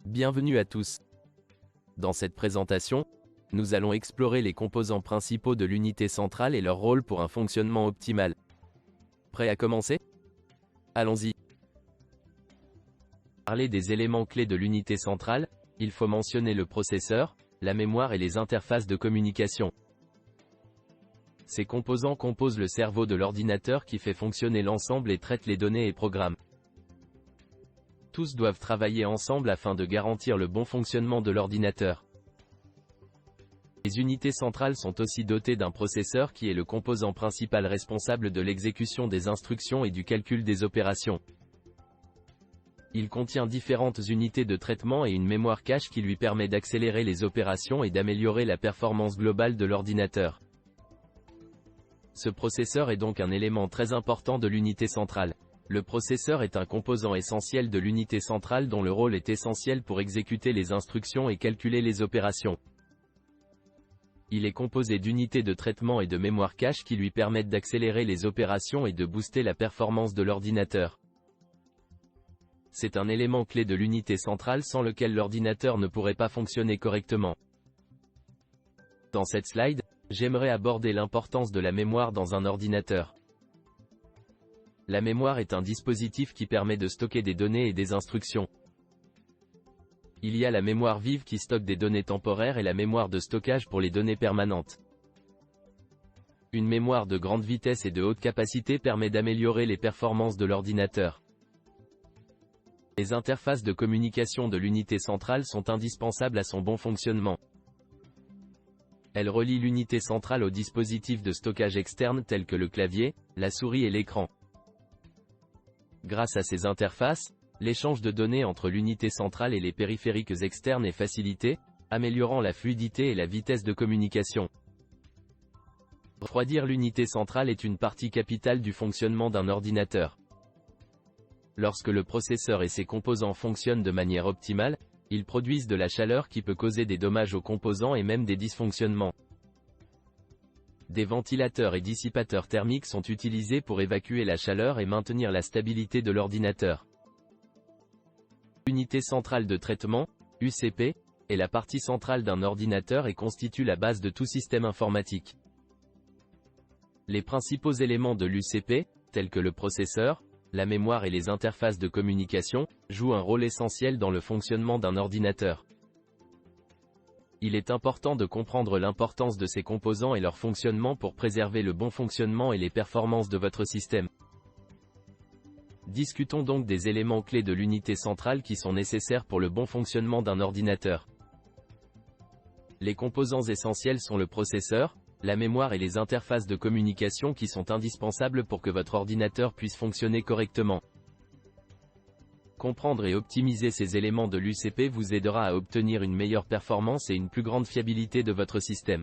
Bienvenue à tous. Dans cette présentation, nous allons explorer les composants principaux de l'unité centrale et leur rôle pour un fonctionnement optimal. Prêt à commencer? Allons-y. Pour parler des éléments clés de l'unité centrale, il faut mentionner le processeur, la mémoire et les interfaces de communication. Ces composants composent le cerveau de l'ordinateur qui fait fonctionner l'ensemble et traite les données et programmes. Tous doivent travailler ensemble afin de garantir le bon fonctionnement de l'ordinateur. Les unités centrales sont aussi dotées d'un processeur qui est le composant principal responsable de l'exécution des instructions et du calcul des opérations. Il contient différentes unités de traitement et une mémoire cache qui lui permet d'accélérer les opérations et d'améliorer la performance globale de l'ordinateur. Ce processeur est donc un élément très important de l'unité centrale. Le processeur est un composant essentiel de l'unité centrale dont le rôle est essentiel pour exécuter les instructions et calculer les opérations. Il est composé d'unités de traitement et de mémoire cache qui lui permettent d'accélérer les opérations et de booster la performance de l'ordinateur. C'est un élément clé de l'unité centrale sans lequel l'ordinateur ne pourrait pas fonctionner correctement. Dans cette slide, j'aimerais aborder l'importance de la mémoire dans un ordinateur. La mémoire est un dispositif qui permet de stocker des données et des instructions. Il y a la mémoire vive qui stocke des données temporaires et la mémoire de stockage pour les données permanentes. Une mémoire de grande vitesse et de haute capacité permet d'améliorer les performances de l'ordinateur. Les interfaces de communication de l'unité centrale sont indispensables à son bon fonctionnement. Elles relient l'unité centrale aux dispositifs de stockage externes tels que le clavier, la souris et l'écran. Grâce à ces interfaces, l'échange de données entre l'unité centrale et les périphériques externes est facilité, améliorant la fluidité et la vitesse de communication. Refroidir l'unité centrale est une partie capitale du fonctionnement d'un ordinateur. Lorsque le processeur et ses composants fonctionnent de manière optimale, ils produisent de la chaleur qui peut causer des dommages aux composants et même des dysfonctionnements. Des ventilateurs et dissipateurs thermiques sont utilisés pour évacuer la chaleur et maintenir la stabilité de l'ordinateur. L'unité centrale de traitement, UCP, est la partie centrale d'un ordinateur et constitue la base de tout système informatique. Les principaux éléments de l'UCP, tels que le processeur, la mémoire et les interfaces de communication, jouent un rôle essentiel dans le fonctionnement d'un ordinateur. Il est important de comprendre l'importance de ces composants et leur fonctionnement pour préserver le bon fonctionnement et les performances de votre système. Discutons donc des éléments clés de l'unité centrale qui sont nécessaires pour le bon fonctionnement d'un ordinateur. Les composants essentiels sont le processeur, la mémoire et les interfaces de communication qui sont indispensables pour que votre ordinateur puisse fonctionner correctement. Comprendre et optimiser ces éléments de l'UCP vous aidera à obtenir une meilleure performance et une plus grande fiabilité de votre système.